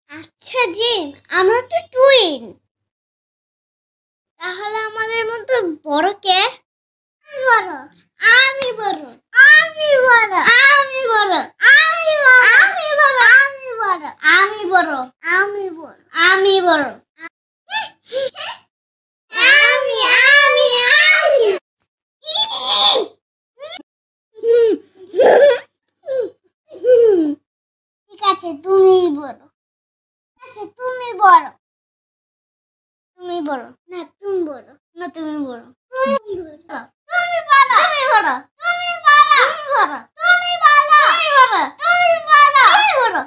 আচ্ছা জিন, আমরা তো টুইন, তাহলে আমাদের মধ্যে বড় কে? আমি বড়, আমি বড়, আমি বড়, আমি বড়, আমি বড়, আমি বড়, আমি বড়, আমি বড়, আমি বড়, আমি আমি আমি ঠিক আছে, তুমি বড়। আচ্ছা তুমি বড়, তুমি বড় না, তুমি বড় না, তুমি বড়, তুমি বড়, তুমি বড়, তুমি বড়, তুমি বড়, তুমি বড়, তুমি বড়, তুমি বড়, তুমি বড়, তুমি বড়।